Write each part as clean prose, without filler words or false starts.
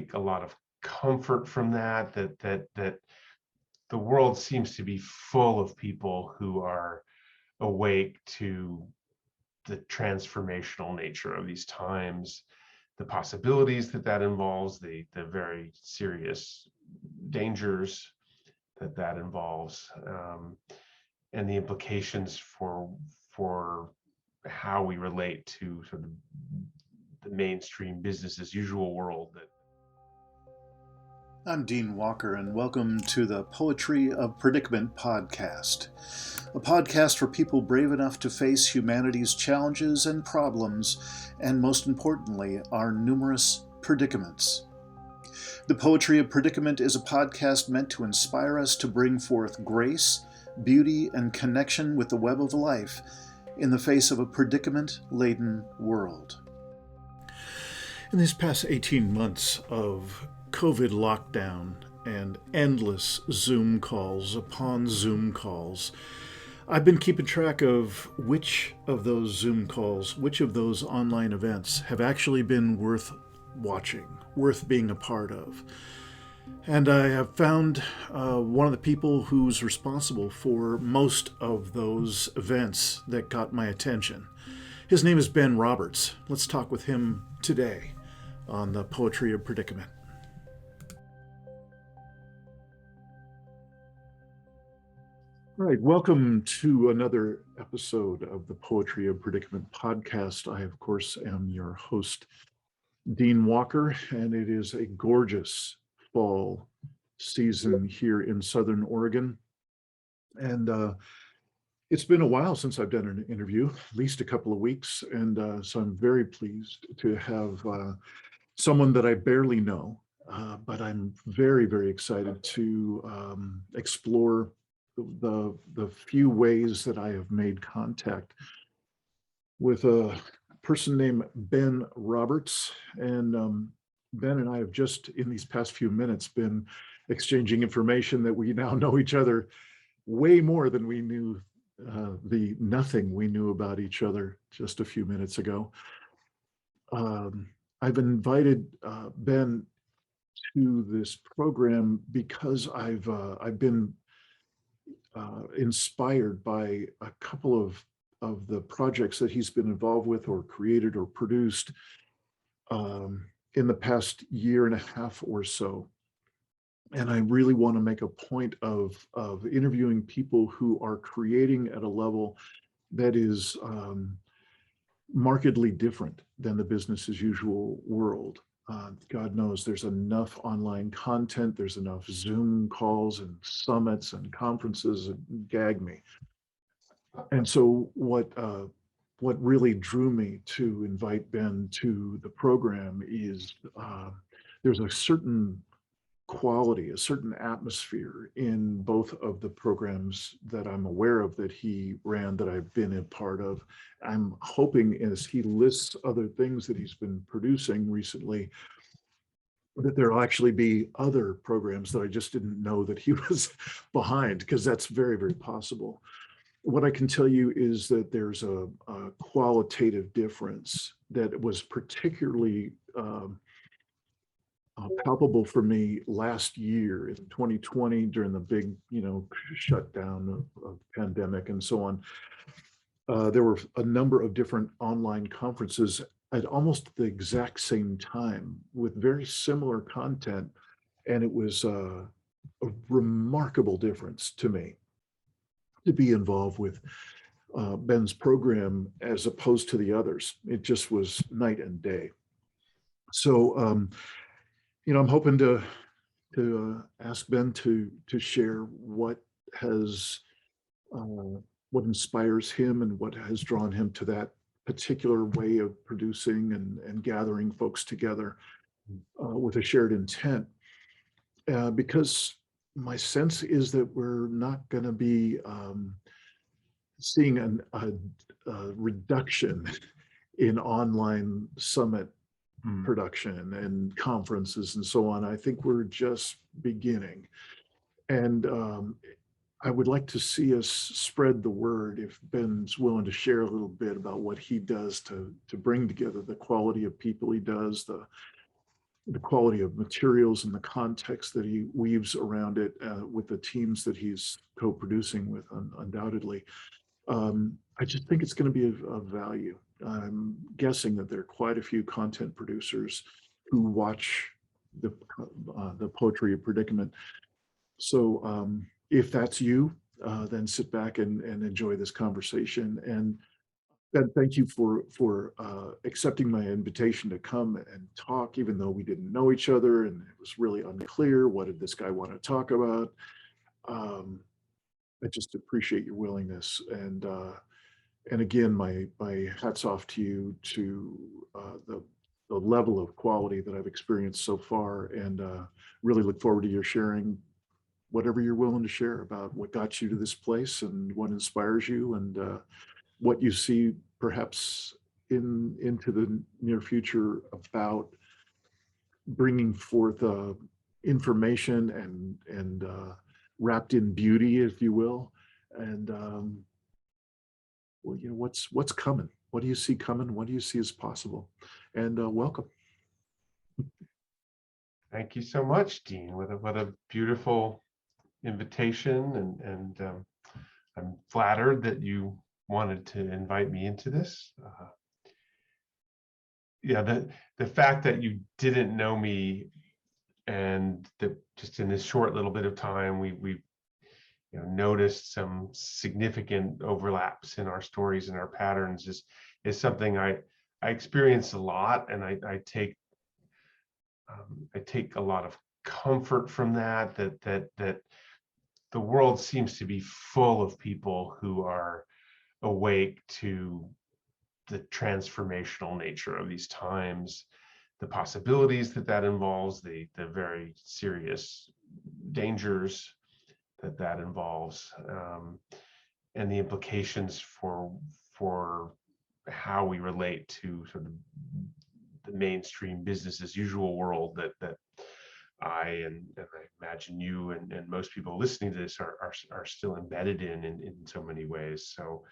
take a lot of comfort from that the world seems to be full of people who are awake to the transformational nature of these times, the possibilities that involves, the very serious dangers that involves, and the implications for how we relate to sort of the mainstream business as usual world. I'm Dean Walker, and welcome to the Poetry of Predicament podcast, a podcast for people brave enough to face humanity's challenges and problems, and most importantly, our numerous predicaments. The Poetry of Predicament is a podcast meant to inspire us to bring forth grace, beauty, and connection with the web of life in the face of a predicament-laden world. In these past 18 months of COVID lockdown and endless Zoom calls upon Zoom calls, I've been keeping track of which of those Zoom calls, which of those online events have actually been worth watching, worth being a part of. And I have found one of the people who's responsible for most of those events that got my attention. His name is Ben Roberts. Let's talk with him today on the Poetry of Predicament. All right, welcome to another episode of the Poetry of Predicament podcast. I, of course, am your host, Dean Walker, and it is a gorgeous fall season here in Southern Oregon. And it's been a while since I've done an interview, at least a couple of weeks. And so I'm very pleased to have someone that I barely know, but I'm very, very excited to explore the few ways that I have made contact with a person named Ben Roberts. And Ben and I have just in these past few minutes been exchanging information that we now know each other way more than we knew the nothing we knew about each other just a few minutes ago. I've invited Ben to this program because I've been inspired by a couple of the projects that he's been involved with or created or produced in the past year and a half or so. And I really want to make a point of interviewing people who are creating at a level that is markedly different than the business as usual world. God knows there's enough online content, there's enough Zoom calls and summits and conferences that gag me. And so what really drew me to invite Ben to the program is there's a certain quality, a certain atmosphere in both of the programs that I'm aware of that he ran, that I've been a part of. I'm hoping as he lists other things that he's been producing recently, that there'll actually be other programs that I just didn't know that he was behind, because that's very, very possible. What I can tell you is that there's a qualitative difference that was particularly palpable for me last year in 2020 during the big, shutdown of pandemic and so on. There were a number of different online conferences at almost the exact same time with very similar content, and it was a remarkable difference to me to be involved with Ben's program as opposed to the others. It just was night and day. So I'm hoping to ask Ben to share what inspires him and what has drawn him to that particular way of producing and gathering folks together with a shared intent. Because my sense is that we're not going to be seeing a reduction in online summit production and conferences and so on. I think we're just beginning. And I would like to see us spread the word, if Ben's willing to share a little bit about what he does to bring together the quality of people he does, the the quality of materials and the context that he weaves around it with the teams that he's co-producing with, undoubtedly. I just think it's going to be of value. I'm guessing that there are quite a few content producers who watch the poetry of Predicament. So if that's you, then sit back and enjoy this conversation. And Ben, thank you for accepting my invitation to come and talk, even though we didn't know each other and it was really unclear what did this guy want to talk about. Um, I just appreciate your willingness, and again, my hats off to you to the level of quality that I've experienced so far, and really look forward to your sharing whatever you're willing to share about what got you to this place and what inspires you, and what you see perhaps into the near future about bringing forth information and wrapped in beauty, if you will, and well, what's coming. What do you see coming? What do you see as possible? And welcome. Thank you so much, Dean. What a beautiful invitation, and I'm flattered that you wanted to invite me into this. Yeah, the fact that you didn't know me, and that just in this short little bit of time we noticed some significant overlaps in our stories and our patterns is something I experience a lot, and I take a lot of comfort from that the world seems to be full of people who are awake to the transformational nature of these times, the possibilities that involves, the very serious dangers that involves, and the implications for how we relate to sort of the mainstream business as usual world that I and I imagine you and most people listening to this are still embedded in so many ways. So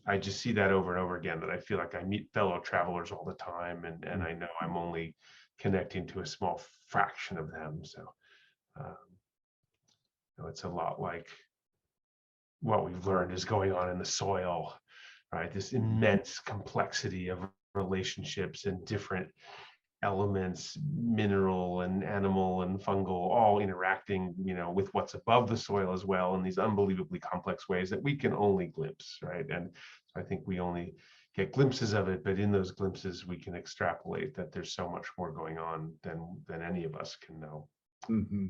I just see that over and over again, that I feel like I meet fellow travelers all the time, and I know I'm only connecting to a small fraction of them. So it's a lot like what we've learned is going on in the soil, right? This immense complexity of relationships and different elements, mineral and animal and fungal, all interacting, with what's above the soil as well in these unbelievably complex ways that we can only glimpse, right? And so I think we only get glimpses of it, but in those glimpses we can extrapolate that there's so much more going on than any of us can know. Mm-hmm.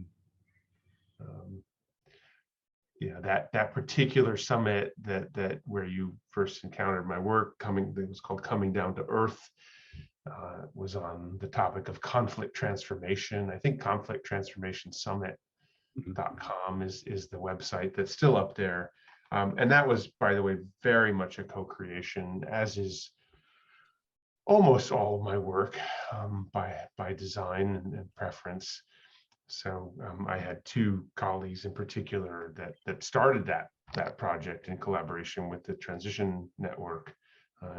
That particular summit that where you first encountered my work, it was called Coming Down to Earth, was on the topic of conflict transformation. I think conflicttransformationsummit.com is the website that's still up there. And that was, by the way, very much a co-creation, as is almost all of my work, by design and preference. So I had two colleagues in particular that started that project in collaboration with the Transition Network,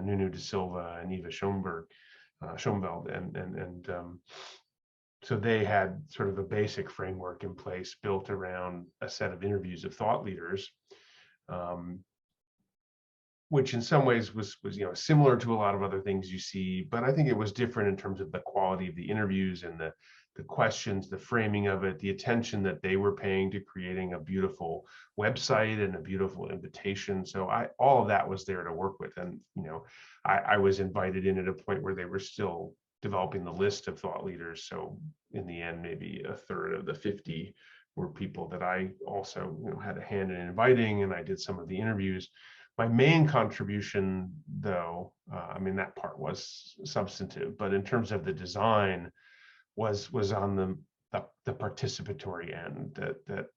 Nunu De Silva and Eva Schoenveld, and so they had sort of a basic framework in place built around a set of interviews of thought leaders, which in some ways was similar to a lot of other things you see, but I think it was different in terms of the quality of the interviews and the questions, the framing of it, the attention that they were paying to creating a beautiful website and a beautiful invitation. So all of that was there to work with, and I was invited in at a point where they were still developing the list of thought leaders. So in the end, maybe a third of the 50 were people that I also had a hand in inviting, and I did some of the interviews. My main contribution, though, that part was substantive, but in terms of the design, was on the participatory end. That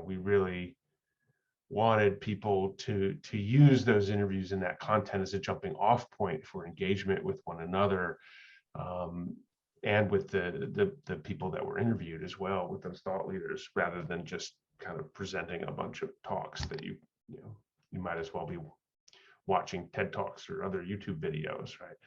we really wanted people to use those interviews and that content as a jumping off point for engagement with one another, and with the people that were interviewed as well, with those thought leaders, rather than just kind of presenting a bunch of talks that you might as well be watching TED Talks or other YouTube videos, right?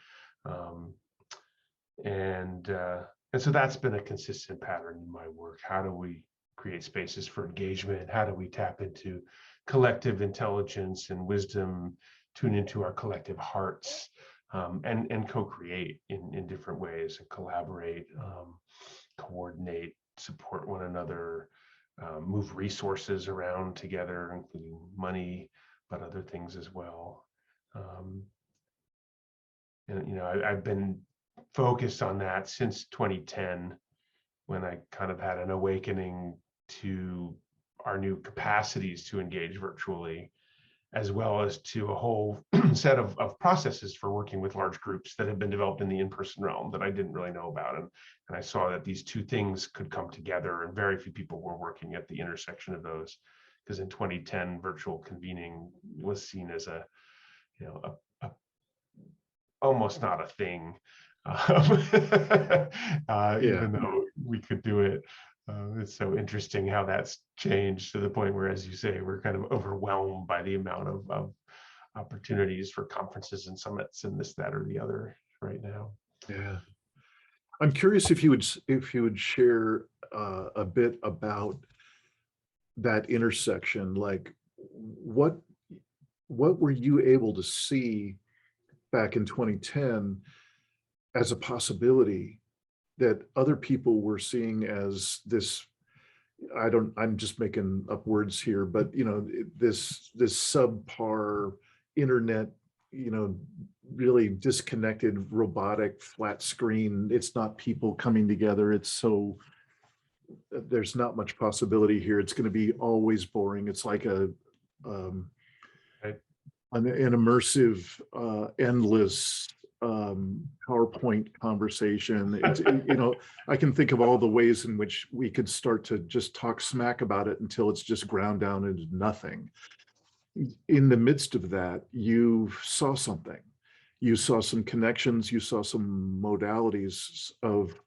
And so that's been a consistent pattern in my work. How do we create spaces for engagement? How do we tap into collective intelligence and wisdom, tune into our collective hearts, and co-create in different ways, and collaborate, coordinate, support one another, move resources around together, including money, but other things as well. And I've been focused on that since 2010, when I kind of had an awakening to our new capacities to engage virtually, as well as to a whole set of processes for working with large groups that have been developed in the in-person realm that I didn't really know about. And I saw that these two things could come together, and very few people were working at the intersection of those. Because in 2010, virtual convening was seen as a almost not a thing, even though we could do it. It's so interesting how that's changed to the point where, as you say, we're kind of overwhelmed by the amount of opportunities for conferences and summits and this, that, or the other right now. Yeah, I'm curious if you would share a bit about that intersection. Like, what were you able to see back in 2010 as a possibility that other people were seeing as this, I'm just making up words here, but this subpar internet, really disconnected, robotic, flat screen. It's not people coming together. It's so, there's not much possibility here. It's going to be always boring. It's like an immersive, endless PowerPoint conversation. It's, I can think of all the ways in which we could start to just talk smack about it until it's just ground down into nothing. In the midst of that, you saw something. You saw some connections. You saw some modalities of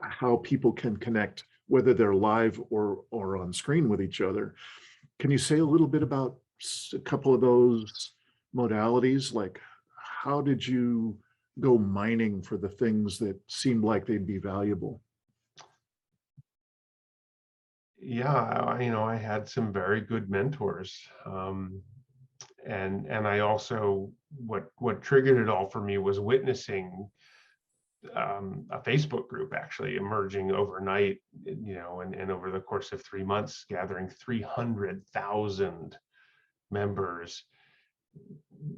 how people can connect, whether they're live or on screen with each other. Can you say a little bit about a couple of those modalities? Like, how did you go mining for the things that seemed like they'd be valuable? Yeah, I had some very good mentors. And I also, what triggered it all for me was witnessing a Facebook group actually emerging overnight, and over the course of 3 months, gathering 300,000 members,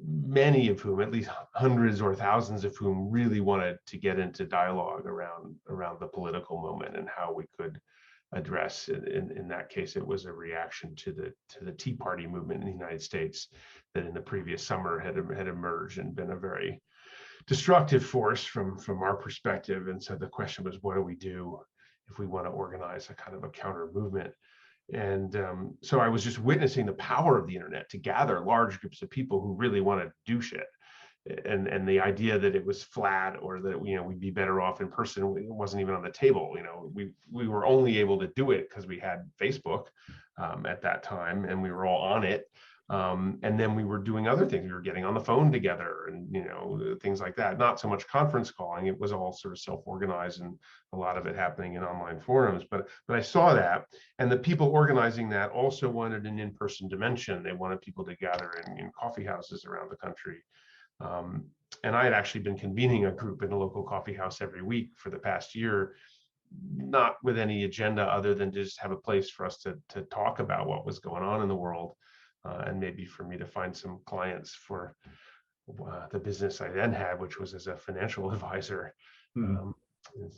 many of whom, at least hundreds or thousands of whom, really wanted to get into dialogue around the political moment and how we could address. In that case, it was a reaction to the Tea Party movement in the United States that in the previous summer had emerged and been a very destructive force from our perspective. And so the question was, what do we do if we want to organize a kind of a counter movement? And so I was just witnessing the power of the internet to gather large groups of people who really want to do shit. And the idea that it was flat, or that we'd be better off in person, it wasn't even on the table. We were only able to do it because we had Facebook at that time, and we were all on it. And then we were doing other things. We were getting on the phone together, and things like that. Not so much conference calling. It was all sort of self-organized, and a lot of it happening in online forums. But I saw that, and the people organizing that also wanted an in-person dimension. They wanted people to gather in coffee houses around the country. And I had actually been convening a group in a local coffee house every week for the past year, not with any agenda other than to just have a place for us to talk about what was going on in the world, and maybe for me to find some clients for the business I then had, which was as a financial advisor,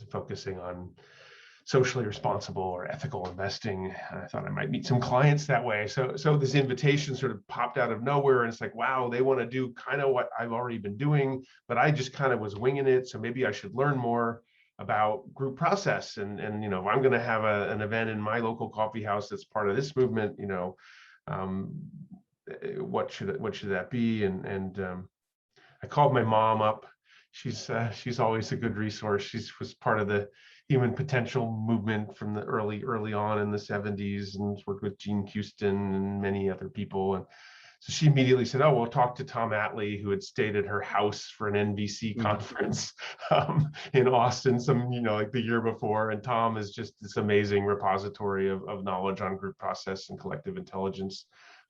focusing on socially responsible or ethical investing. I thought I might meet some clients that way. So this invitation sort of popped out of nowhere, and it's like, wow, they want to do kind of what I've already been doing, but I just kind of was winging it. So maybe I should learn more about group process. And if I'm going to have an event in my local coffee house that's part of this movement, what should that be? And I called my mom up. She's always a good resource. She was part of the human potential movement from the early on in the 70s, and worked with Gene Houston and many other people. And So she immediately said, "Oh, we'll talk to Tom Atlee, who had stayed at her house for an NVC conference in Austin, like the year before." And Tom is just this amazing repository of knowledge on group process and collective intelligence.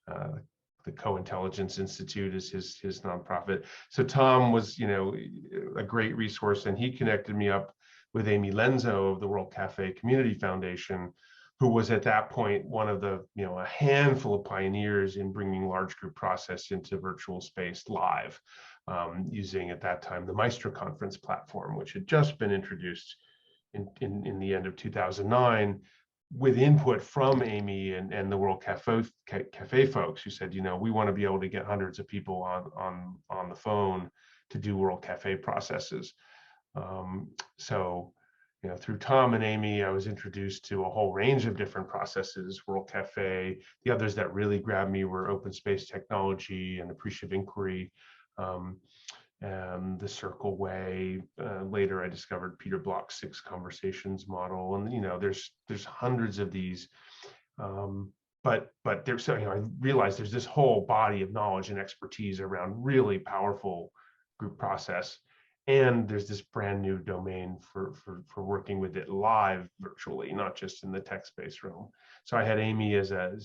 The Co-Intelligence Institute is his nonprofit. So Tom was, a great resource, and he connected me up with Amy Lenso of the World Cafe Community Foundation, who was at that point one of the, a handful of pioneers in bringing large group process into virtual space live, using at that time the Maestro conference platform, which had just been introduced in the end of 2009, with input from Amy and the World Cafe folks, who said, we want to be able to get hundreds of people on the phone to do World Cafe processes. So, through Tom and Amy, I was introduced to a whole range of different processes, World Cafe. The others that really grabbed me were open space technology and appreciative inquiry, and the Circle Way. Later, I discovered Peter Block's 6 conversations model, and there's hundreds of these. But there's, I realized there's this whole body of knowledge and expertise around really powerful group process. And there's this brand new domain for working with it live virtually, not just in the text-based realm. So I had Amy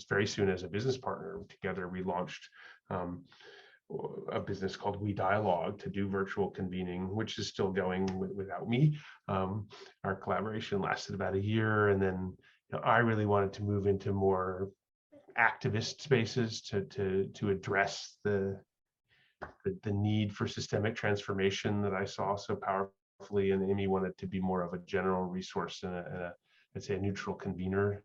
very soon as a business partner. Together, we launched a business called We Dialogue to do virtual convening, which is still going without me. Our collaboration lasted about a year, and then I really wanted to move into more activist spaces to address the need for systemic transformation that I saw so powerfully, and Amy wanted to be more of a general resource and I'd say a neutral convener.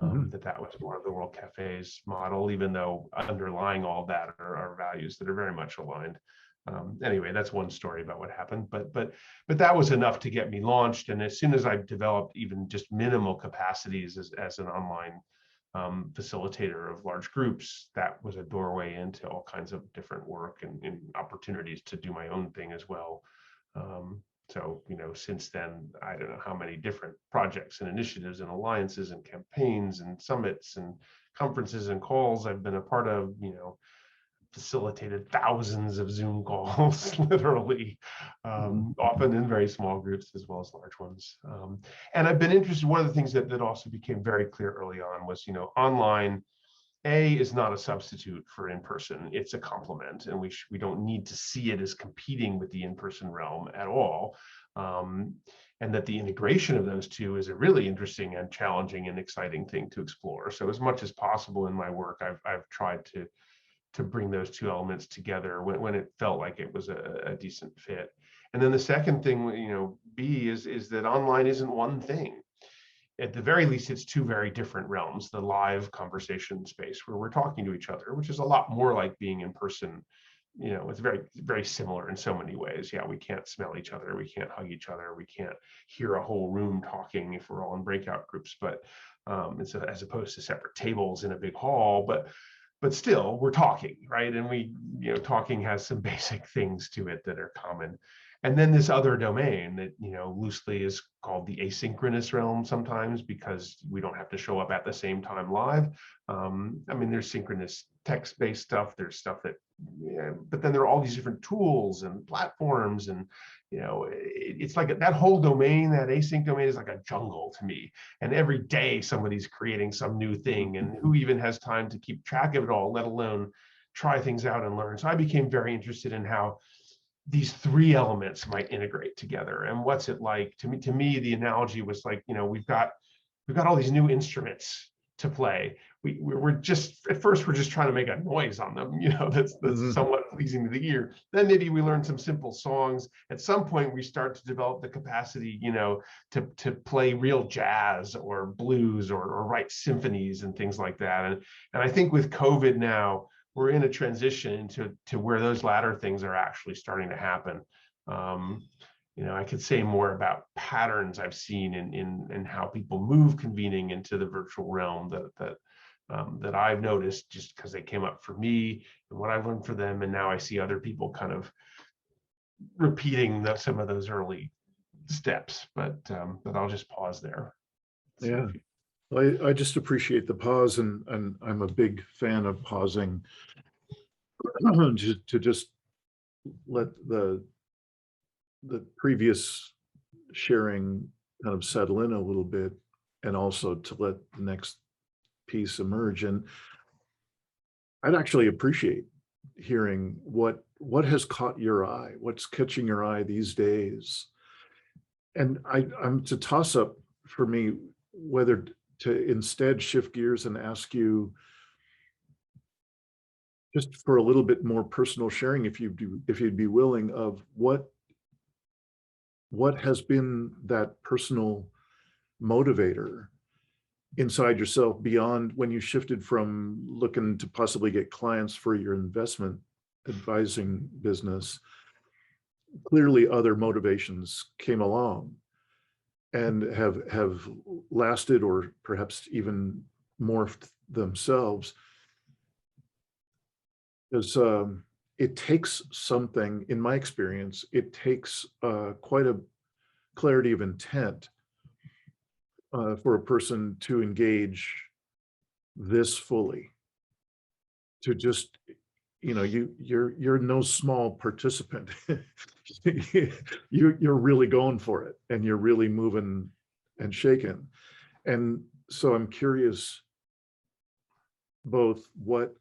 That was more of the World Cafe's model, even though underlying all that are values that are very much aligned. Anyway, that's one story about what happened, but that was enough to get me launched. And as soon as I developed even just minimal capacities as an online facilitator of large groups, that was a doorway into all kinds of different work and opportunities to do my own thing as well. So, since then, I don't know how many different projects and initiatives and alliances and campaigns and summits and conferences and calls I've been a part of, facilitated thousands of Zoom calls, literally, often in very small groups as well as large ones. And I've been interested, one of the things that also became very clear early on was, online, is not a substitute for in-person. It's a complement, and we don't need to see it as competing with the in-person realm at all. And that the integration of those two is a really interesting and challenging and exciting thing to explore. So as much as possible in my work, I've tried to bring those two elements together when it felt like it was a decent fit. And then the second thing, B, is that online isn't one thing. At the very least, it's two very different realms. The live conversation space where we're talking to each other, which is a lot more like being in person. It's very, very similar in so many ways. Yeah, we can't smell each other. We can't hug each other. We can't hear a whole room talking if we're all in breakout groups, but as opposed to separate tables in a big hall. But still, we're talking, right? And talking has some basic things to it that are common. And then this other domain that, loosely is called the asynchronous realm sometimes, because we don't have to show up at the same time live. There's synchronous text-based stuff. There's stuff that, but then there are all these different tools and platforms, and it's like that whole domain, that async domain, is like a jungle to me. And every day somebody's creating some new thing, and who even has time to keep track of it all, let alone try things out and learn. So I became very interested in how these three elements might integrate together, and what's it like to me. The analogy was like, we've got all these new instruments to play. We're just, at first, we're just trying to make a noise on them, that's somewhat pleasing to the ear. Then maybe we learn some simple songs. At some point, we start to develop the capacity, to play real jazz or blues or write symphonies and things like that. And I think with COVID now, we're in a transition to where those latter things are actually starting to happen. I could say more about patterns I've seen in how people move convening into the virtual realm that I've noticed, just because they came up for me and what I've learned for them, and now I see other people kind of repeating some of those early steps. But I'll just pause there. Yeah. I just appreciate the pause, and I'm a big fan of pausing to just let the previous sharing kind of settle in a little bit, and also to let the next piece emerge. And I'd actually appreciate hearing what has caught your eye, what's catching your eye these days. And I'm to toss up for me whether to instead shift gears and ask you just for a little bit more personal sharing, if you'd be willing, of what has been that personal motivator inside yourself beyond when you shifted from looking to possibly get clients for your investment advising business. Clearly other motivations came along and have lasted, or perhaps even morphed themselves. Because it takes something, in my experience, it takes quite a clarity of intent for a person to engage this fully, to just, you're no small participant. You're really going for it, and you're really moving and shaking. And so I'm curious both what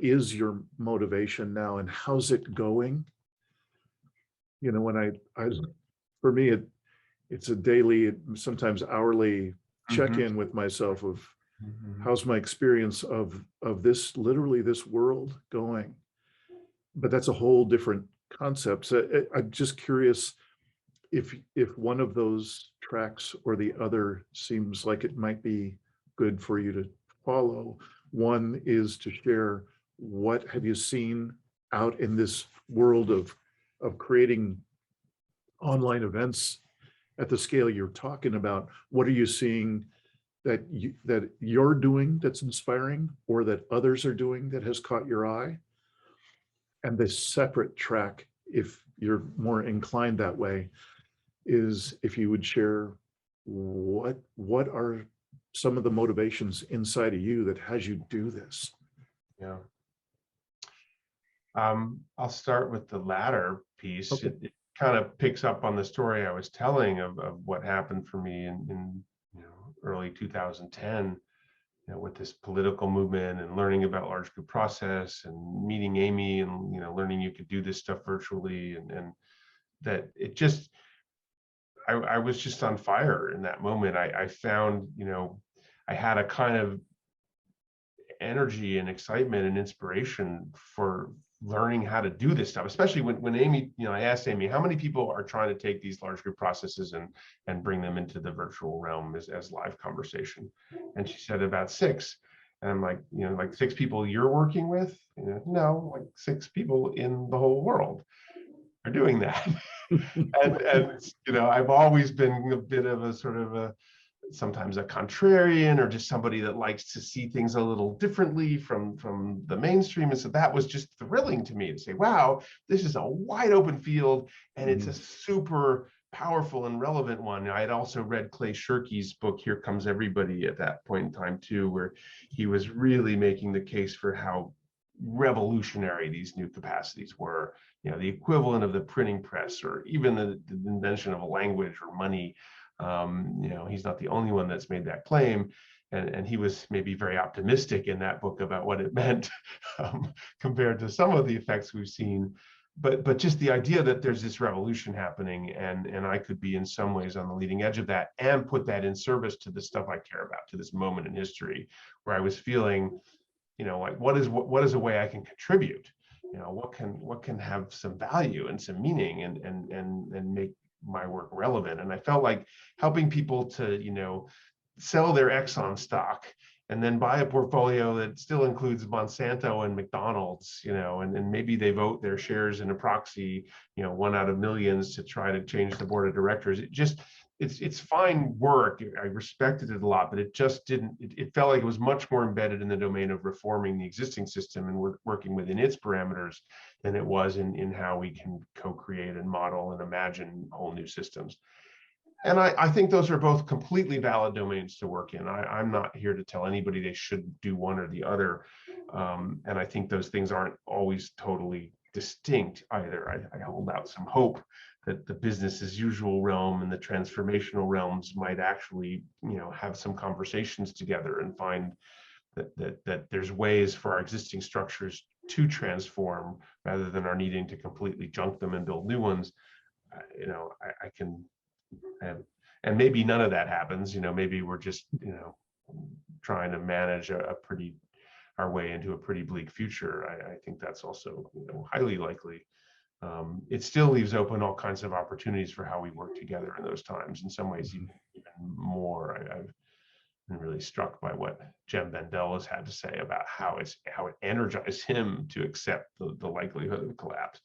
is your motivation now, and how's it going? When I for me, it's a daily, sometimes hourly check-in with myself of how's my experience of this, literally this world going. But that's a whole different concept. So I'm just curious if one of those tracks or the other seems like it might be good for you to follow. One is to share, what have you seen out in this world of creating online events at the scale you're talking about? What are you seeing that you're doing that's inspiring, or that others are doing that has caught your eye? And the separate track, if you're more inclined that way, is if you would share what are some of the motivations inside of you that has you do this. Yeah. I'll start with the latter piece. Okay. It kind of picks up on the story I was telling of what happened for me in early 2010, with this political movement and learning about large group process and meeting Amy, and learning you could do this stuff virtually, and that it just, I was just on fire in that moment. I found, I had a kind of energy and excitement and inspiration for learning how to do this stuff, especially when Amy, I asked Amy, how many people are trying to take these large group processes and bring them into the virtual realm as live conversation? And she said about 6. And I'm like, like 6 people you're working with? No, like 6 people in the whole world are doing that. and I've always been a bit of a sort of sometimes a contrarian, or just somebody that likes to see things a little differently from the mainstream. And so that was just thrilling to me to say, wow, this is a wide open field, and it's a super powerful and relevant one. I had also read Clay Shirky's book, Here Comes Everybody, at that point in time too, where he was really making the case for how revolutionary these new capacities were, the equivalent of the printing press, or even the invention of a language or money. He's not the only one that's made that claim, and he was maybe very optimistic in that book about what it meant compared to some of the effects we've seen. But just the idea that there's this revolution happening, and I could be in some ways on the leading edge of that, and put that in service to the stuff I care about, to this moment in history where I was feeling, like what is a way I can contribute? What can have some value and some meaning, and make my work relevant. And I felt like helping people to, sell their Exxon stock and then buy a portfolio that still includes Monsanto and McDonald's, and maybe they vote their shares in a proxy, 1 out of millions, to try to change the board of directors. It's fine work. I respected it a lot, but it just didn't, it felt like it was much more embedded in the domain of reforming the existing system and working within its parameters than it was in how we can co-create and model and imagine whole new systems. And I think those are both completely valid domains to work in. I'm not here to tell anybody they should do one or the other. And I think those things aren't always totally distinct either. I hold out some hope that the business as usual realm and the transformational realms might actually, have some conversations together and find that there's ways for our existing structures to transform rather than our needing to completely junk them and build new ones. I can, and maybe none of that happens. Maybe we're just, trying to manage our way into a pretty bleak future. I think that's also, highly likely. It still leaves open all kinds of opportunities for how we work together in those times. In some ways, even more. I've been really struck by what Jem Bendell has had to say about how it energized him to accept the likelihood of collapse.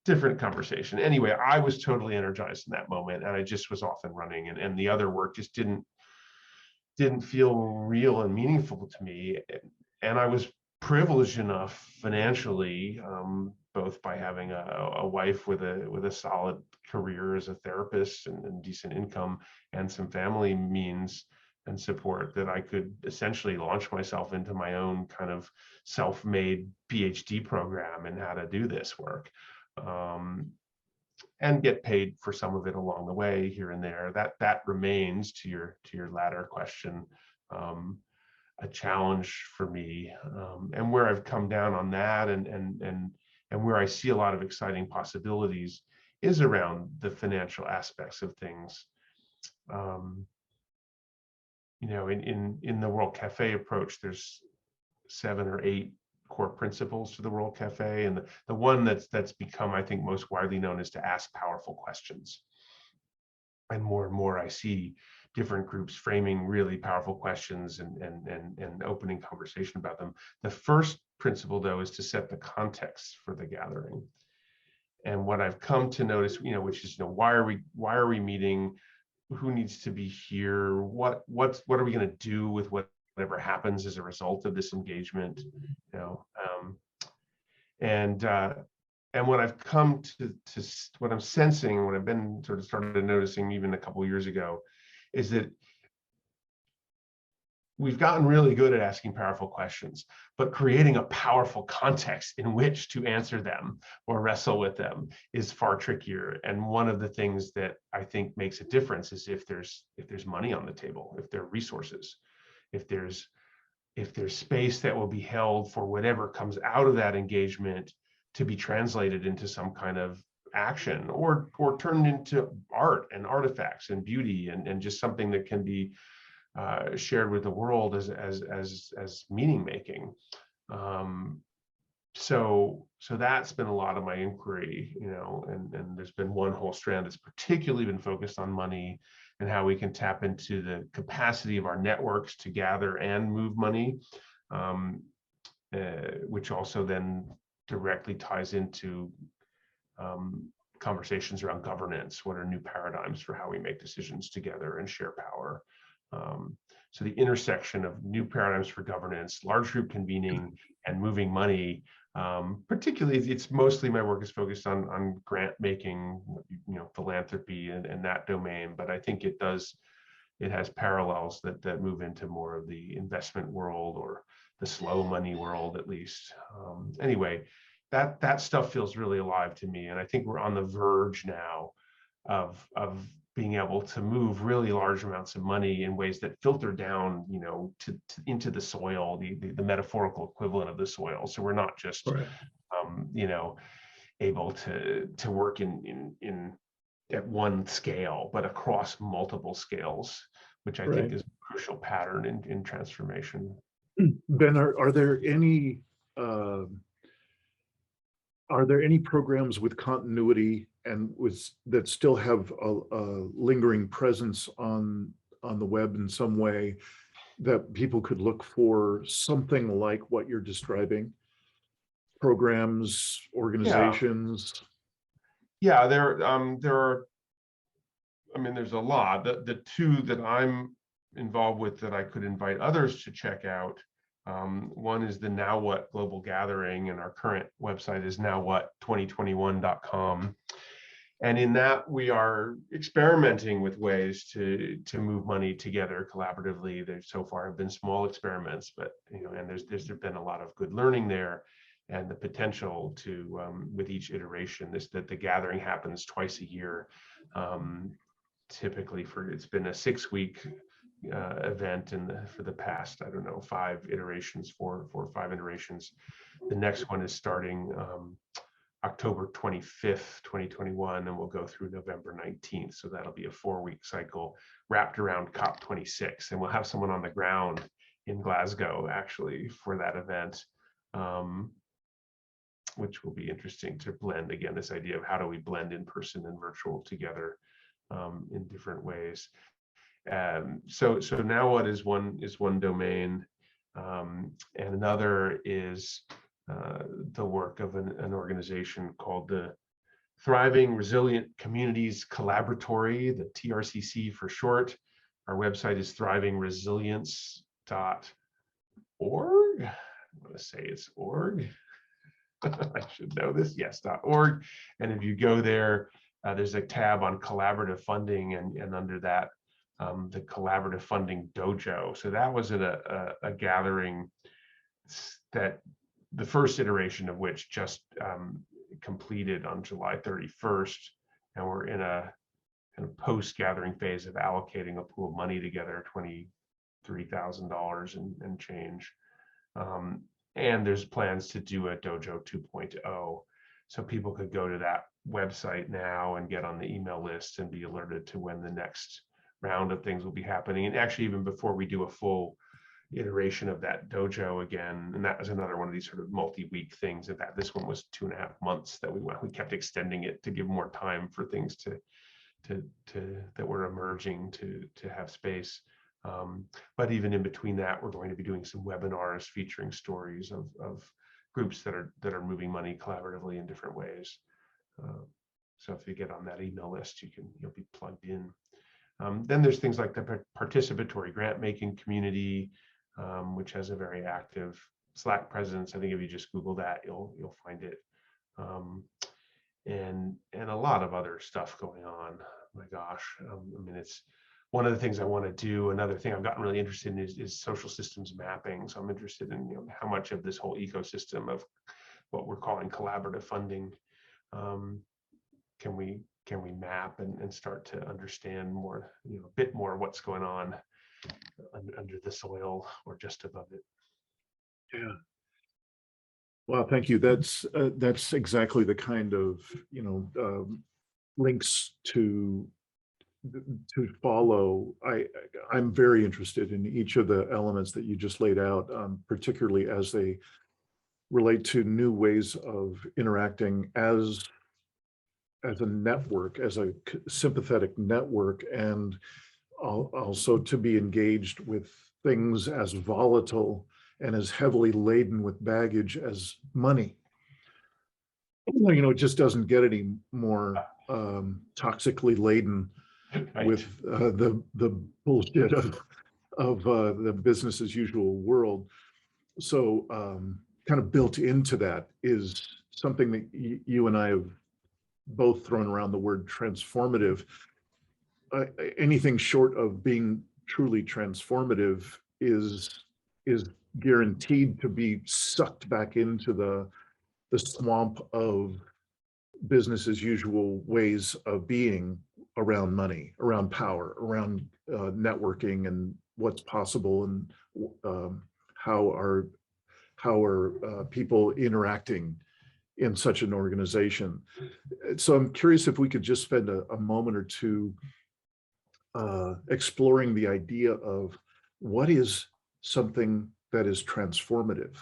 Different conversation. Anyway, I was totally energized in that moment, and I just was off and running, and the other work just didn't feel real and meaningful to me. And I was privileged enough financially, both by having a wife with a solid career as a therapist and decent income and some family means and support, that I could essentially launch myself into my own kind of self-made PhD program in how to do this work, and get paid for some of it along the way here and there. That remains, to your latter question, a challenge for me, and where I've come down on that, and where I see a lot of exciting possibilities is around the financial aspects of things. In the World Cafe approach, there's 7 or 8 core principles to the World Cafe, and the one that's become, I think, most widely known is to ask powerful questions. And more I see different groups framing really powerful questions and opening conversation about them. The first principle, though, is to set the context for the gathering. And what I've come to notice, which is, why are we meeting? Who needs to be here? What are we going to do with whatever happens as a result of this engagement? And what I've come to what I'm sensing, what I've been sort of started noticing even a couple of years ago, is that we've gotten really good at asking powerful questions, but creating a powerful context in which to answer them or wrestle with them is far trickier. And one of the things that I think makes a difference is if there's money on the table, if there are resources, if there's space that will be held for whatever comes out of that engagement to be translated into some kind of action or turned into art and artifacts and beauty and just something that can be shared with the world as meaning making. So that's been a lot of my inquiry, and there's been one whole strand that's particularly been focused on money and how we can tap into the capacity of our networks to gather and move money, which also then directly ties into conversations around governance. What are new paradigms for how we make decisions together and share power? So the intersection of new paradigms for governance, large group convening, and moving money, particularly, it's mostly my work is focused on grant making, philanthropy and that domain. But I think it has parallels that move into more of the investment world or the slow money world, at least. Anyway, that stuff feels really alive to me, and I think we're on the verge now of being able to move really large amounts of money in ways that filter down, into the soil, the metaphorical equivalent of the soil. So we're not just, right. Able to work in at one scale, but across multiple scales, which I think is a crucial pattern in transformation. Ben, are there any programs with continuity and that still have a lingering presence on the web in some way that people could look for something like what you're describing? Programs, organizations? Yeah, there are. I mean, there's a lot. The two that I'm involved with that I could invite others to check out. One is the Now What Global Gathering, and our current website is nowwhat2021.com. And in that, we are experimenting with ways to move money together collaboratively. There so far have been small experiments, but and there's been a lot of good learning there, and the potential to with each iteration, that the gathering happens twice a year. Typically, it's been a 6-week event for the past, I don't know, 5 iterations, 4 or 5 iterations. The next one is starting October 25th, 2021, and we'll go through November 19th. So that'll be a 4-week cycle wrapped around COP26. And we'll have someone on the ground in Glasgow actually for that event, which will be interesting to blend again this idea of how do we blend in person and virtual together in different ways. So now what is one domain, and another is the work of an organization called the Thriving Resilient Communities Collaboratory, the TRCC for short. Our website is thrivingresilience.org. I'm going to say it's org. I should know this. Yes, .org. And if you go there, there's a tab on collaborative funding, and under that, the collaborative funding dojo. So that was a gathering that the first iteration of which just completed on July 31st, and we're in a kind of post-gathering phase of allocating a pool of money together, $23,000 and change. And there's plans to do a Dojo 2.0. So people could go to that website now and get on the email list and be alerted to when the next round of things will be happening. And actually, even before we do a full iteration of that dojo again, and that was another one of these sort of multi-week things. In fact, this one was 2.5 months that we kept extending it to give more time for things that were emerging to have space. But even in between that, we're going to be doing some webinars featuring stories of groups that are moving money collaboratively in different ways. So if you get on that email list, you'll be plugged in. Then there's things like the participatory grant making community, which has a very active Slack presence. I think if you just Google that, you'll find it. And a lot of other stuff going on. My gosh, I mean, it's one of the things I want to do. Another thing I've gotten really interested in is social systems mapping. So I'm interested in how much of this whole ecosystem of what we're calling collaborative funding can we map and start to understand more, a bit more what's going on under the soil or just above it. Yeah. Well, thank you. That's exactly the kind of links to follow. I'm very interested in each of the elements that you just laid out, particularly as they relate to new ways of interacting as a network, as a sympathetic network, and also to be engaged with things as volatile and as heavily laden with baggage as money. It just doesn't get any more toxically laden Right. with the bullshit of the business as usual world. So kind of built into that is something that you and I have both thrown around the word transformative. Anything short of being truly transformative is guaranteed to be sucked back into the swamp of business as usual ways of being around money, around power, around networking and what's possible, and how are people interacting in such an organization. So I'm curious if we could just spend a moment or two exploring the idea of what is something that is transformative.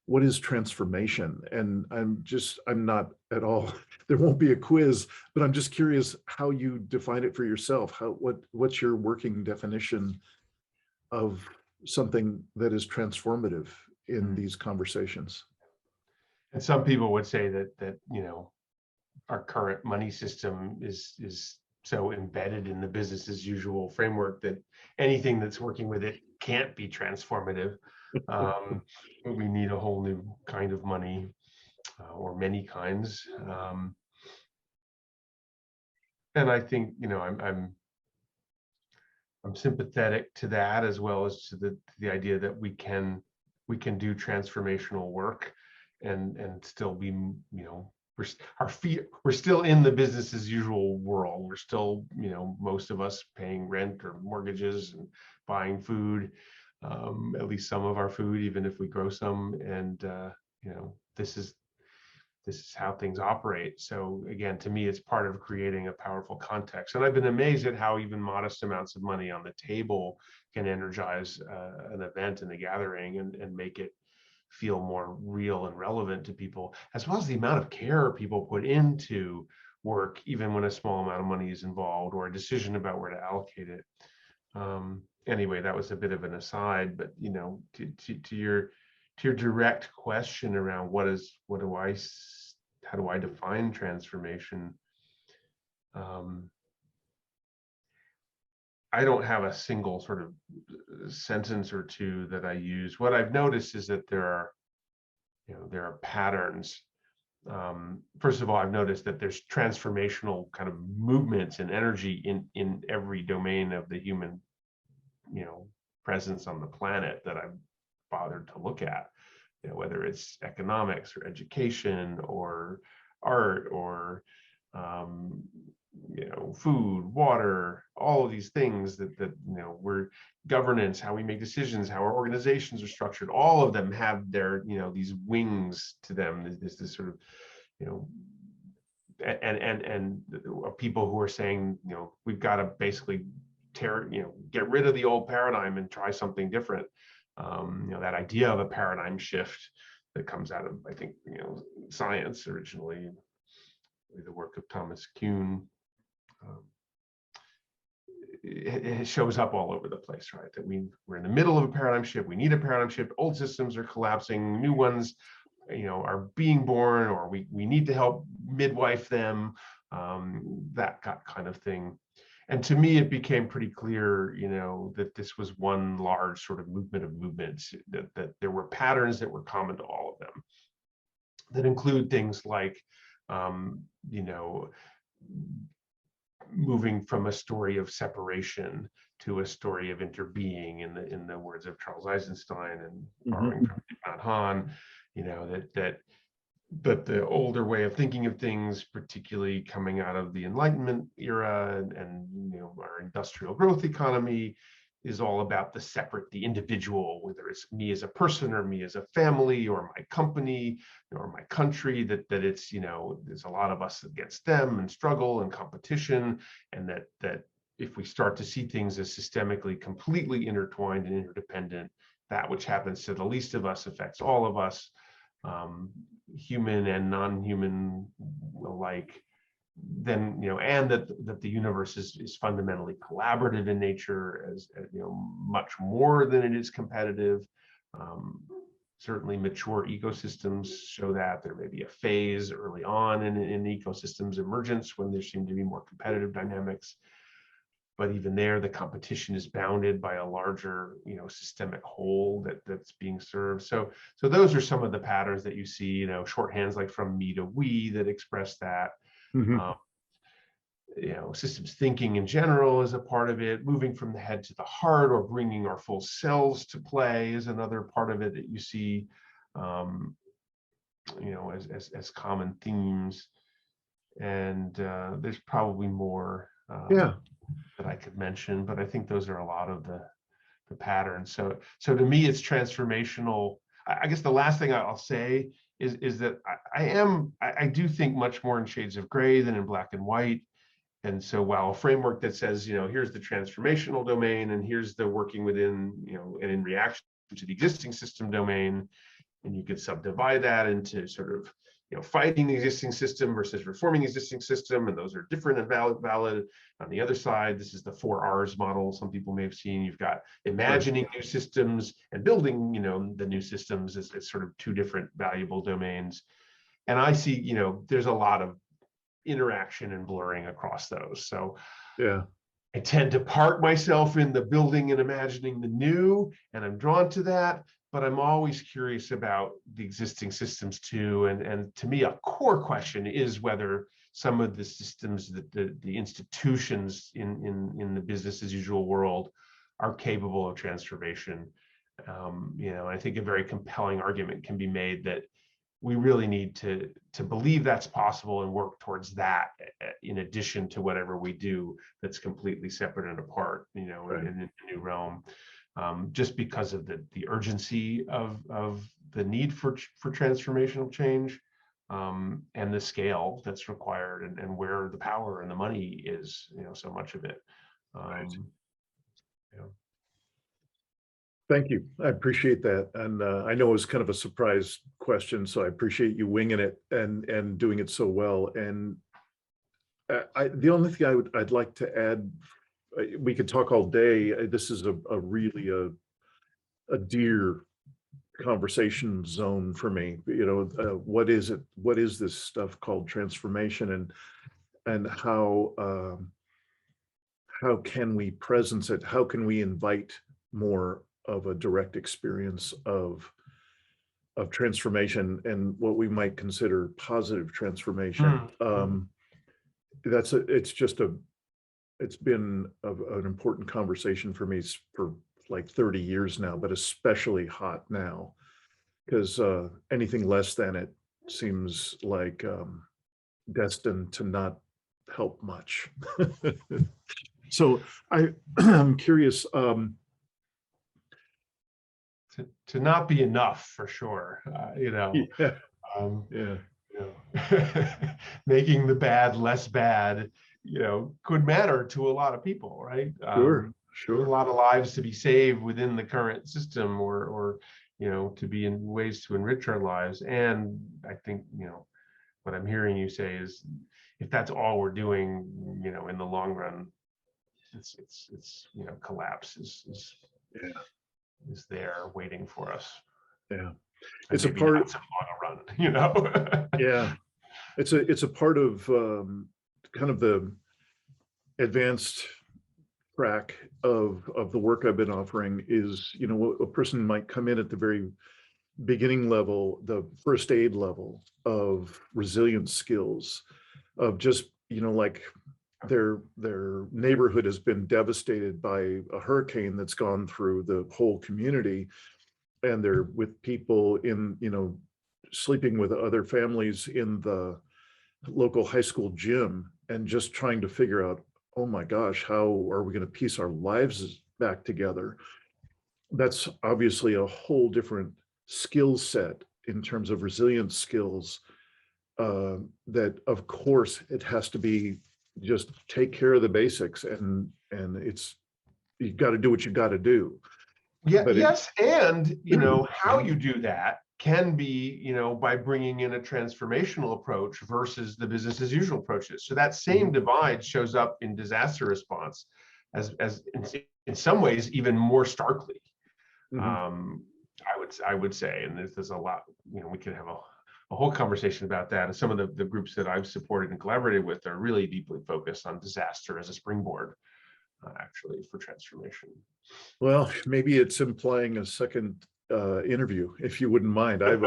What is transformation? And I'm not at all, there won't be a quiz, but I'm just curious how you define it for yourself. What's your working definition of something that is transformative in these conversations? And some people would say that our current money system is so embedded in the business as usual framework that anything that's working with it can't be transformative. We need a whole new kind of money, or many kinds. And I think, I'm sympathetic to that, as well as to the idea that we can do transformational work and still be, we're still in the business as usual world. We're still, most of us paying rent or mortgages and buying food, at least some of our food, even if we grow some. And this is how things operate. So again, to me, it's part of creating a powerful context. And I've been amazed at how even modest amounts of money on the table can energize an event and a gathering and make it feel more real and relevant to people, as well as the amount of care people put into work, even when a small amount of money is involved or a decision about where to allocate it. Anyway, that was a bit of an aside, but to your direct question around how do I define transformation? I don't have a single sort of sentence or two that I use. What I've noticed is that there are patterns. First of all, I've noticed that there's transformational kind of movements and energy in every domain of the human, presence on the planet that I've bothered to look at. Whether it's economics or education or art or food, water, all of these things that we're governance, how we make decisions, how our organizations are structured, all of them have their these wings to them. There's this sort of and people who are saying we've got to basically get rid of the old paradigm and try something different. That idea of a paradigm shift that comes out of, I think, science originally, the work of Thomas Kuhn. It shows up all over the place, right? That we're in the middle of a paradigm shift. We need a paradigm shift. Old systems are collapsing. New ones, are being born, or we need to help midwife them. That kind of thing. And to me, it became pretty clear, that this was one large sort of movement of movements, that there were patterns that were common to all of them, that include things like, moving from a story of separation to a story of interbeing, in the words of Charles Eisenstein, and borrowing from Thich Nhat Hanh, that the older way of thinking of things, particularly coming out of the Enlightenment era and our industrial growth economy, is all about the individual, whether it's me as a person or me as a family or my company or my country, that it's, there's a lot of us against them and struggle and competition, and that if we start to see things as systemically completely intertwined and interdependent, that which happens to the least of us affects all of us, human and non-human alike, then and that the universe is fundamentally collaborative in nature, as much more than it is competitive. Certainly mature ecosystems show that. There may be a phase early on in ecosystems emergence when there seem to be more competitive dynamics, but even there, the competition is bounded by a larger, systemic whole that's being served. So those are some of the patterns that you see, shorthands like from me to we that express that. Systems thinking in general is a part of it. Moving from the head to the heart, or bringing our full selves to play, is another part of it that you see, as common themes. And there's probably more. That I could mention, but I think those are a lot of the patterns. So to me, it's transformational. I guess the last thing I'll say is that I do think much more in shades of gray than in black and white. And so while a framework that says, here's the transformational domain, and here's the working within, and in reaction to the existing system domain, and you could subdivide that into sort of, fighting the existing system versus reforming the existing system, and those are different and valid. On the other side, this is the 4Rs model some people may have seen. You've got imagining new systems and building, the new systems as sort of two different valuable domains. And I see, there's a lot of interaction and blurring across those. So I tend to park myself in the building and imagining the new, and I'm drawn to that. But I'm always curious about the existing systems too. And to me, a core question is whether some of the systems, that the institutions in the business as usual world are capable of transformation. I think a very compelling argument can be made that we really need to believe that's possible and work towards that, in addition to whatever we do that's completely separate and apart, Right. in a new realm. Just because of the urgency of the need for transformational change, and the scale that's required, and where the power and the money is, so much of it. Right. Yeah. Thank you. I appreciate that. And I know it was kind of a surprise question, so I appreciate you winging it and doing it so well. And the only thing I'd like to add, we could talk all day. This is a really a dear conversation zone for me. What is it? What is this stuff called transformation, and how can we presence it? How can we invite more of a direct experience of transformation, and what we might consider positive transformation? It's been an important conversation for me for like 30 years now, but especially hot now, because anything less than it seems like destined to not help much. So I'm curious. To not be enough, for sure. Yeah, Um, yeah, Making the bad less bad, could matter to a lot of people, right? sure, There's a sure. lot of lives to be saved within the current system, or to be in ways to enrich our lives. And I think, what I'm hearing you say is, if that's all we're doing, in the long run, it's collapse Yeah, is there waiting for us. yeah. And It's a maybe part. not so long a run. Yeah, it's a part of kind of the advanced track of the work I've been offering. Is a person might come in at the very beginning level, the first aid level of resilience skills, of just like their neighborhood has been devastated by a hurricane that's gone through the whole community, and they're with people in sleeping with other families in the local high school gym, and just trying to figure out, oh my gosh, how are we going to piece our lives back together? That's obviously a whole different skill set in terms of resilience skills, that of course it has to be just take care of the basics, and it's, you got to do what you got to do. Yeah, But yes, and how you do that can be, by bringing in a transformational approach versus the business as usual approaches. So that same divide shows up in disaster response as in some ways even more starkly. I would say, and there's a lot, we could have a whole conversation about that. And some of the groups that I've supported and collaborated with are really deeply focused on disaster as a springboard, actually, for transformation. Well, maybe it's implying a second interview, if you wouldn't mind. I've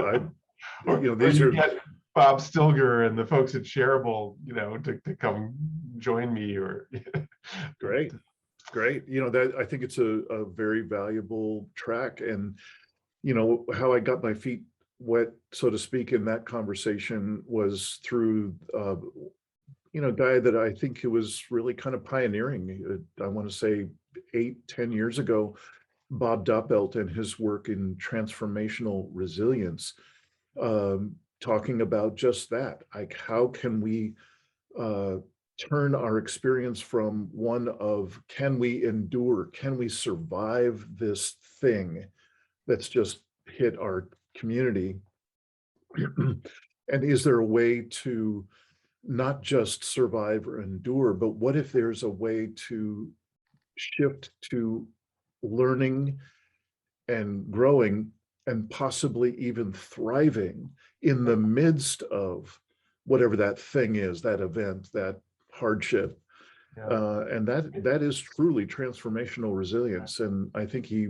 these you are get Bob Stilger and the folks at Shareable, to come join me, or great. That, I think it's a very valuable track. And how I got my feet wet, so to speak, in that conversation was through a guy that I think who was really kind of pioneering. I want to say 8-10 years ago, Bob Doppelt, and his work in transformational resilience, talking about just that, like how can we turn our experience from one of, can we endure, can we survive this thing that's just hit our community, and is there a way to not just survive or endure, but what if there's a way to shift to learning and growing, and possibly even thriving in the midst of whatever that thing is, that event, that hardship. And that is truly transformational resilience. And I think he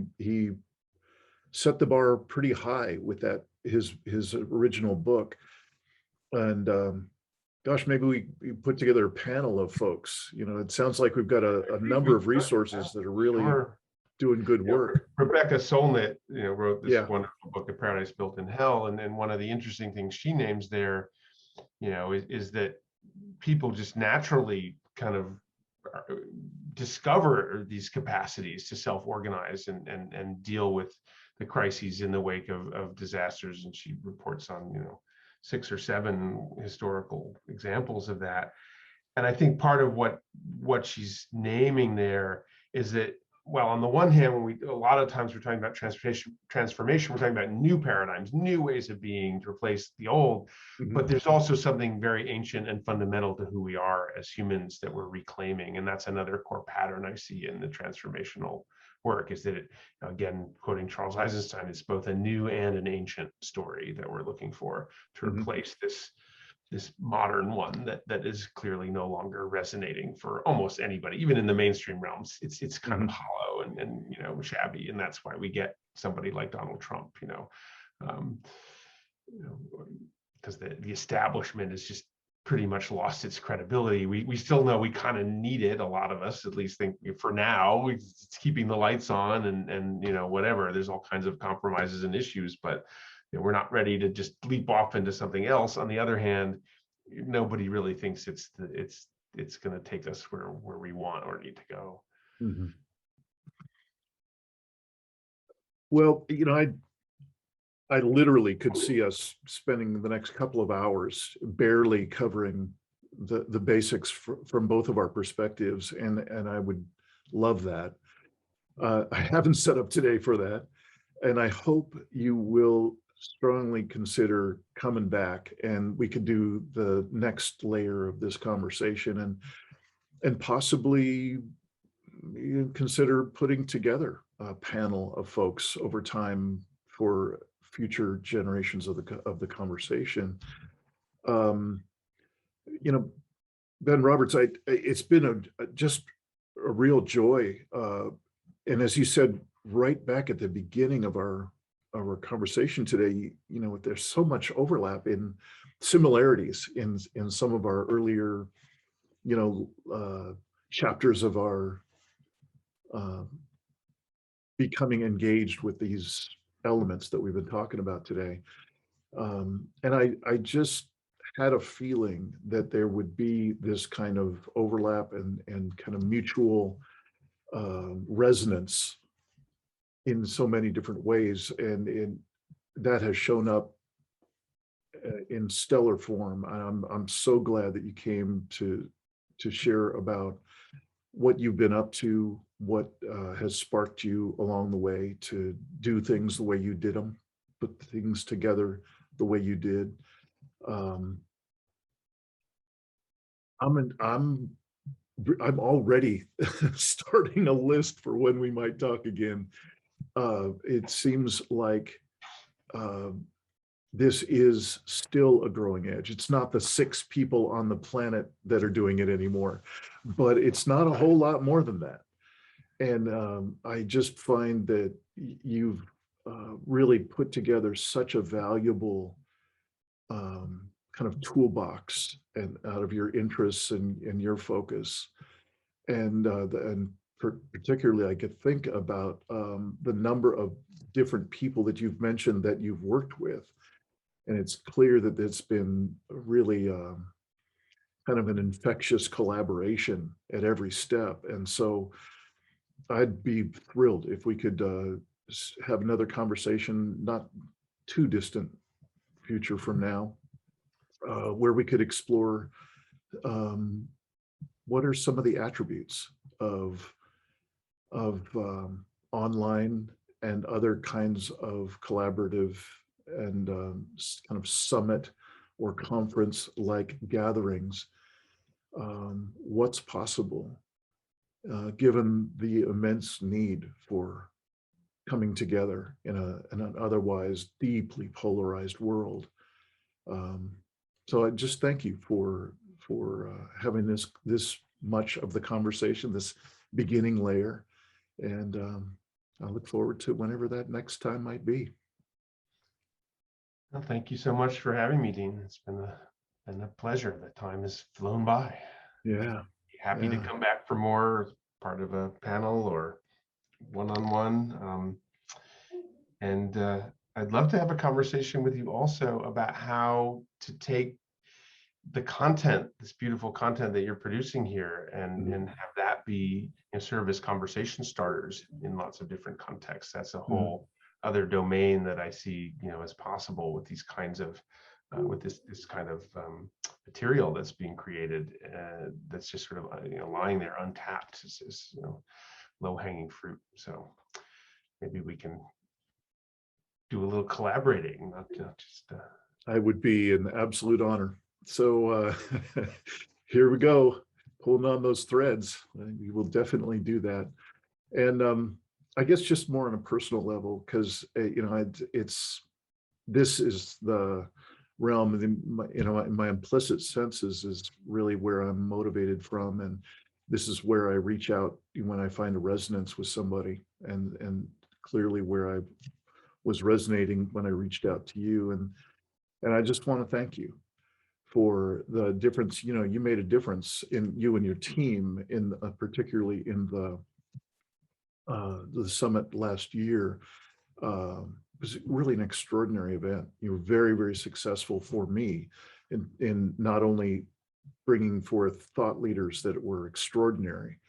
set the bar pretty high with that, his original book. And gosh, maybe we put together a panel of folks. It sounds like we've got a number of resources that are really Sure. doing good work. Rebecca Solnit, wrote this Yeah. wonderful book, A Paradise Built in Hell, and one of the interesting things she names there, is that people just naturally kind of discover these capacities to self-organize and deal with the crises in the wake of disasters. And she reports on 6 or 7 historical examples of that. And I think part of what she's naming there is that, well, on the one hand, when a lot of times we're talking about transformation, we're talking about new paradigms, new ways of being to replace the old. Mhm. But there's also something very ancient and fundamental to who we are as humans that we're reclaiming. And that's another core pattern I see in the transformational work, is that again, quoting Charles Eisenstein, it's both a new and an ancient story that we're looking for to Mhm. replace this modern one that is clearly no longer resonating for almost anybody, even in the mainstream realms. It's kind of hollow and shabby, and that's why we get somebody like Donald Trump, because the establishment has just pretty much lost its credibility. We still know we kind of need it. A lot of us, at least, think for now it's keeping the lights on and whatever. There's all kinds of compromises and issues, but we're not ready to just leap off into something else. On the other hand, nobody really thinks it's going to take us where we want or need to go. Mhm. Well, I literally could see us spending the next couple of hours barely covering the basics from both of our perspectives, and I would love that. I haven't set up today for that, and I hope you will strongly consider coming back, and we could do the next layer of this conversation, and possibly you consider putting together a panel of folks over time for future generations of the conversation. Um, you know, Ben Roberts, it's been just a real joy. And as you said right back at the beginning of our conversation today, there's so much overlap in similarities in some of our earlier, chapters of our uh, becoming engaged with these elements that we've been talking about today. And I just had a feeling that there would be this kind of overlap and kind of mutual resonance in so many different ways. And that has shown up in stellar form. I'm so glad that you came to share about what you've been up to, what has sparked you along the way to do things the way you did them, put things together the way you did. Um, I'm already starting a list for when we might talk again. It seems like uh, this is still a growing edge. It's not the 6 people on the planet that are doing it anymore, but it's not a whole lot more than that. And I just find that you've really put together such a valuable kind of toolbox and out of your interests and your focus. And particularly, I could think about the number of different people that you've mentioned that you've worked with. And it's clear that it's been really kind of an infectious collaboration at every step. And so I'd be thrilled if we could have another conversation, not too distant future from now, where we could explore um, what are some of the attributes of online and other kinds of collaborative and kind of summit or conference like gatherings. What's possible given the immense need for coming together in an otherwise deeply polarized world. Um, so I just thank you for having this much of the conversation, this beginning layer, and I look forward to whenever that next time might be. Well, thank you so much for having me, Dean. It's been a been a pleasure. The time has flown by. Yeah. Happy to Yeah. come back for more, part of a panel or one-on-one. And I'd love to have a conversation with you also about how to take the content, this beautiful content that you're producing here, and have that be, serve as conversation starters in lots of different contexts. That's a whole other domain that I see, as possible with these kinds of with this kind of material that's being created, that's just sort of lying there untapped, is low-hanging fruit. So maybe we can do a little collaborating, not just I would be an absolute honor. So here we go, pulling on those threads. We will definitely do that. And I guess just more on a personal level, because this is the realm of my implicit senses is really where I'm motivated from, and this is where I reach out when I find a resonance with somebody, and clearly where I was resonating when I reached out to you, and I just want to thank you for the difference. You made a difference in you and your team in particularly in the summit last year. It was really an extraordinary event. You were very, very successful for me in not only bringing forth thought leaders that were extraordinary,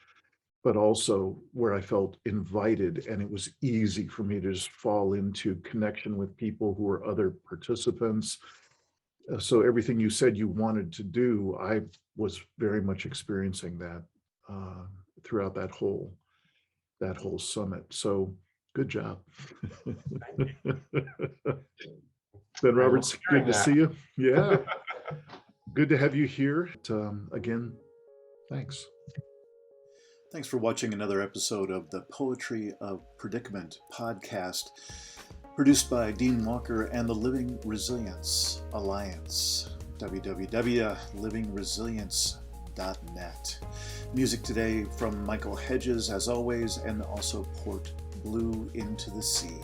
but also where I felt invited, and it was easy for me to just fall into connection with people who were other participants. So everything you said you wanted to do, I was very much experiencing that throughout that whole summit. So good job. Ben Roberts, good to see you. Yeah, good to have you here. Again, thanks. Thanks for watching another episode of the Poetry of Predicament podcast, produced by Dean Walker and the Living Resilience Alliance, www.livingresilience.net. Music today from Michael Hedges, as always, and also Port Blue Into the Sea.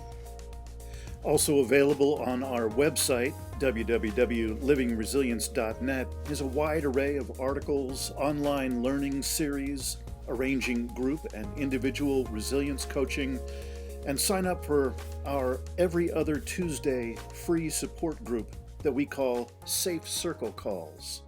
Also available on our website, www.livingresilience.net, is a wide array of articles, online learning series, arranging group and individual resilience coaching, and sign up for our every other Tuesday free support group that we call Safe Circle Calls.